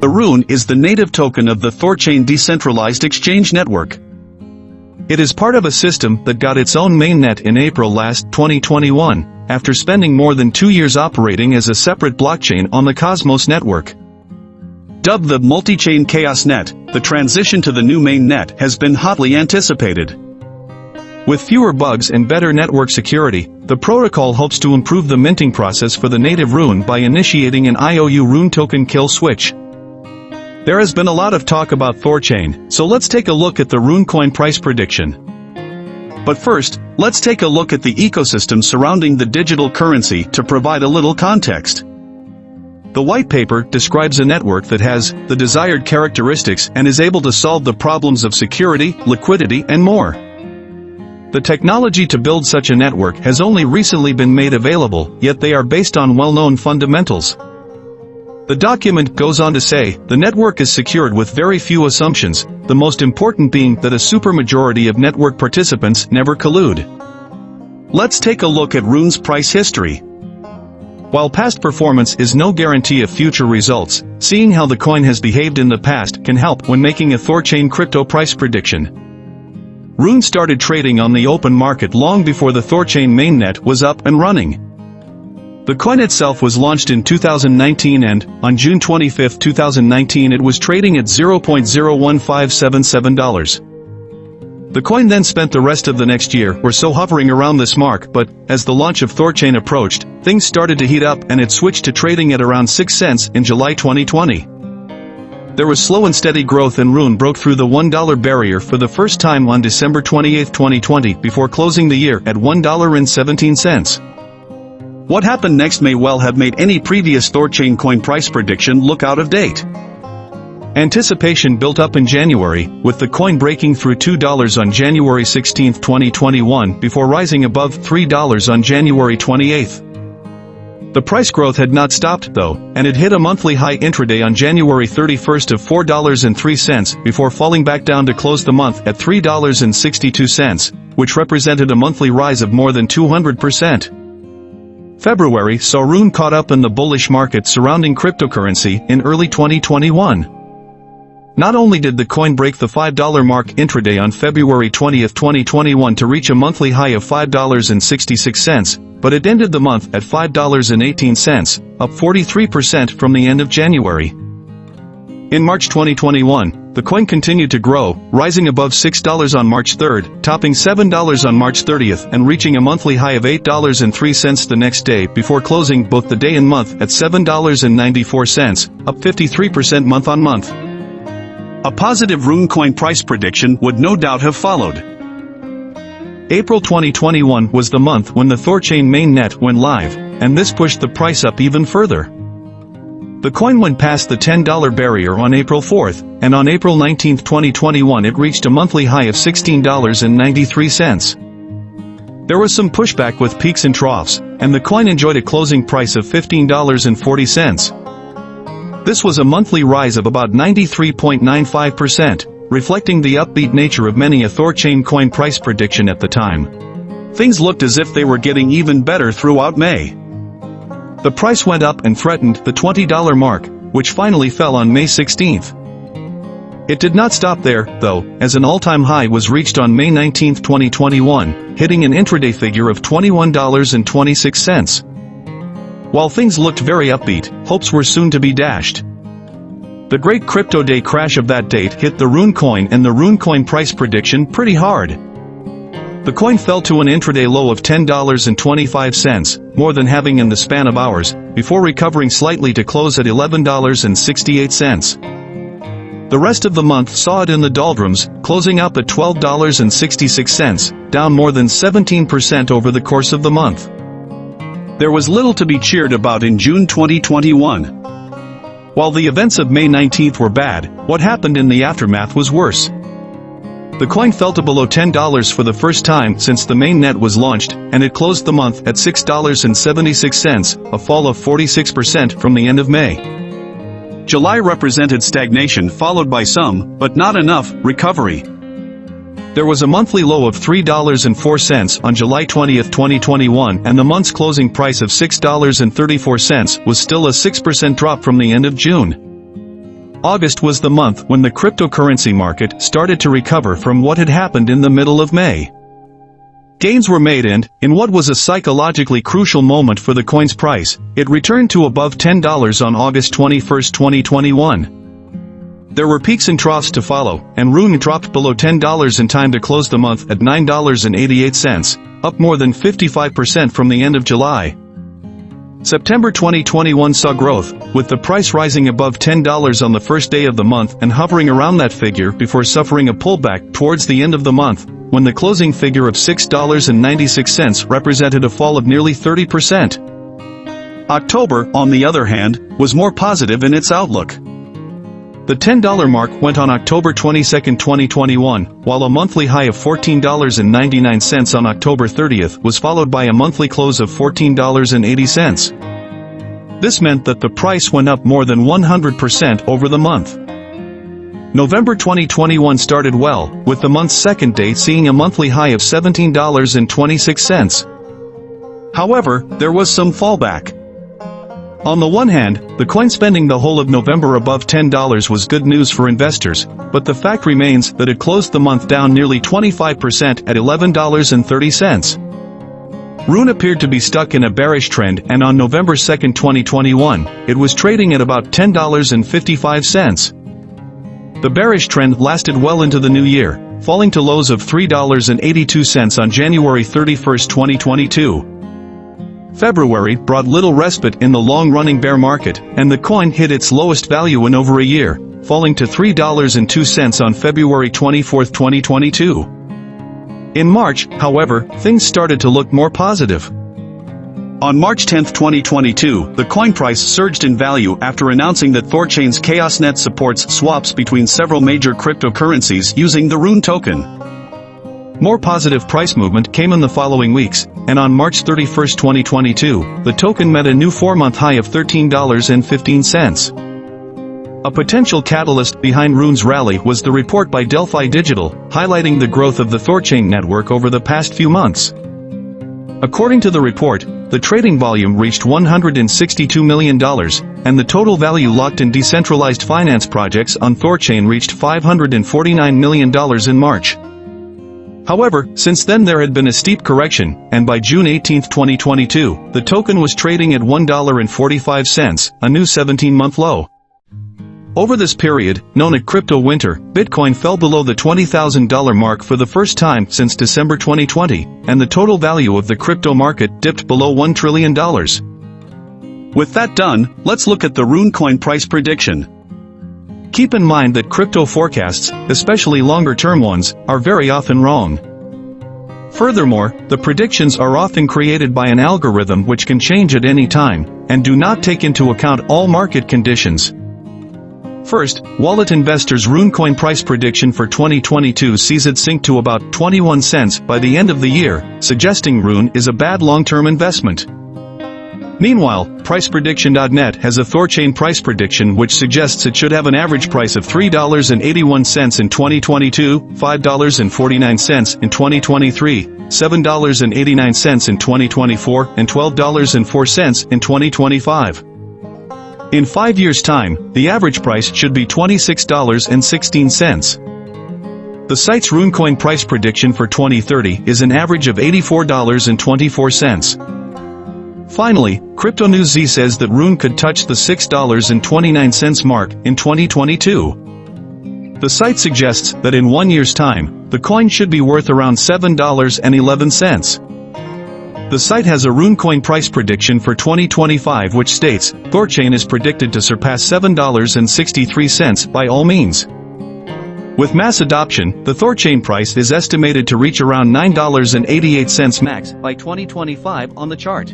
The Rune is the native token of the Thorchain decentralized exchange network. It is part of a system that got its own mainnet in April last 2021, after spending more than 2 years operating as a separate blockchain on the Cosmos network. Dubbed the multi-chain chaos net, the transition to the new mainnet has been hotly anticipated. With fewer bugs and better network security, the protocol hopes to improve the minting process for the native Rune by initiating an IOU Rune token kill switch. There has been a lot of talk about Thorchain, so let's take a look at the Rune coin price prediction. But first, let's take a look at the ecosystem surrounding the digital currency to provide a little context. The white paper describes a network that has the desired characteristics and is able to solve the problems of security, liquidity, and more. The technology to build such a network has only recently been made available, yet they are based on well-known fundamentals. The document goes on to say, the network is secured with very few assumptions, the most important being that a supermajority of network participants never collude. Let's take a look at Rune's price history. While past performance is no guarantee of future results, seeing how the coin has behaved in the past can help when making a Thorchain crypto price prediction. Rune started trading on the open market long before the Thorchain mainnet was up and running. The coin itself was launched in 2019 and, on June 25, 2019 it was trading at $0.01577. The coin then spent the rest of the next year or so hovering around this mark, but, as the launch of Thorchain approached, things started to heat up and it switched to trading at around 6 cents in July 2020. There was slow and steady growth and Rune broke through the $1 barrier for the first time on December 28, 2020 before closing the year at $1.17. What happened next may well have made any previous Thorchain coin price prediction look out of date. Anticipation built up in January, with the coin breaking through $2 on January 16, 2021 before rising above $3 on January 28. The price growth had not stopped though, and it hit a monthly high intraday on January 31 of $4.03 before falling back down to close the month at $3.62, which represented a monthly rise of more than 200%. February saw Rune caught up in the bullish market surrounding cryptocurrency in early 2021. Not only did the coin break the $5 mark intraday on February 20, 2021 to reach a monthly high of $5.66, but it ended the month at $5.18, up 43% from the end of January. In March 2021, the coin continued to grow, rising above $6 on March 3, topping $7 on March 30 and reaching a monthly high of $8.03 the next day before closing both the day and month at $7.94, up 53% month-on-month. A positive Rune coin price prediction would no doubt have followed. April 2021 was the month when the Thorchain mainnet went live, and this pushed the price up even further. The coin went past the $10 barrier on April 4, and on April 19, 2021 it reached a monthly high of $16.93. There was some pushback with peaks and troughs, and the coin enjoyed a closing price of $15.40. This was a monthly rise of about 93.95%, reflecting the upbeat nature of many a Thorchain coin price prediction at the time. Things looked as if they were getting even better throughout May. The price went up and threatened the $20 mark, which finally fell on May 16. It did not stop there, though, as an all-time high was reached on May 19, 2021, hitting an intraday figure of $21.26. While things looked very upbeat, hopes were soon to be dashed. The great crypto day crash of that date hit the Rune coin and the Rune coin price prediction pretty hard. The coin fell to an intraday low of $10.25, more than halving in the span of hours, before recovering slightly to close at $11.68. The rest of the month saw it in the doldrums, closing up at $12.66, down more than 17% over the course of the month. There was little to be cheered about in June 2021. While the events of May 19 were bad, what happened in the aftermath was worse. The coin fell to below $10 for the first time since the mainnet was launched, and it closed the month at $6.76, a fall of 46% from the end of May. July represented stagnation followed by some, but not enough, recovery. There was a monthly low of $3.04 on July 20, 2021, and the month's closing price of $6.34 was still a 6% drop from the end of June. August was the month when the cryptocurrency market started to recover from what had happened in the middle of May. Gains were made and, in what was a psychologically crucial moment for the coin's price, it returned to above $10 on August 21, 2021. There were peaks and troughs to follow, and Rune dropped below $10 in time to close the month at $9.88, up more than 55% from the end of July. September 2021 saw growth, with the price rising above $10 on the first day of the month and hovering around that figure before suffering a pullback towards the end of the month, when the closing figure of $6.96 represented a fall of nearly 30%. October, on the other hand, was more positive in its outlook. The $10 mark went on October 22, 2021, while a monthly high of $14.99 on October 30 was followed by a monthly close of $14.80. This meant that the price went up more than 100% over the month. November 2021 started well, with the month's second day seeing a monthly high of $17.26. However, there was some fallback. On the one hand, the coin spending the whole of November above $10 was good news for investors, but the fact remains that it closed the month down nearly 25% at $11.30. Rune appeared to be stuck in a bearish trend, and on November 2, 2021, it was trading at about $10.55. The bearish trend lasted well into the new year, falling to lows of $3.82 on January 31, 2022. February brought little respite in the long-running bear market, and the coin hit its lowest value in over a year, falling to $3.02 on February 24, 2022. In March, however, things started to look more positive. On March 10, 2022, the coin price surged in value after announcing that Thorchain's ChaosNet supports swaps between several major cryptocurrencies using the Rune token. More positive price movement came in the following weeks, and on March 31, 2022, the token met a new 4-month high of $13.15. A potential catalyst behind Rune's rally was the report by Delphi Digital, highlighting the growth of the Thorchain network over the past few months. According to the report, the trading volume reached $162 million, and the total value locked in decentralized finance projects on Thorchain reached $549 million in March. However, since then there had been a steep correction, and by June 18, 2022, the token was trading at $1.45, a new 17-month low. Over this period, known as crypto winter, Bitcoin fell below the $20,000 mark for the first time since December 2020, and the total value of the crypto market dipped below $1 trillion. With that done, let's look at the Rune coin price prediction. Keep in mind that crypto forecasts, especially longer-term ones, are very often wrong. Furthermore, the predictions are often created by an algorithm which can change at any time, and do not take into account all market conditions. First, Wallet Investor's Rune coin price prediction for 2022 sees it sink to about 21 cents by the end of the year, suggesting Rune is a bad long-term investment. Meanwhile, PricePrediction.net has a Thorchain price prediction which suggests it should have an average price of $3.81 in 2022, $5.49 in 2023, $7.89 in 2024, and $12.04 in 2025. In 5 years' time, the average price should be $26.16. The site's RuneCoin price prediction for 2030 is an average of $84.24. Finally, Crypto News Z says that Rune could touch the $6.29 mark in 2022. The site suggests that in 1 year's time, the coin should be worth around $7.11. The site has a RuneCoin price prediction for 2025 which states, Thorchain is predicted to surpass $7.63 by all means. With mass adoption, the Thorchain price is estimated to reach around $9.88 max by 2025 on the chart.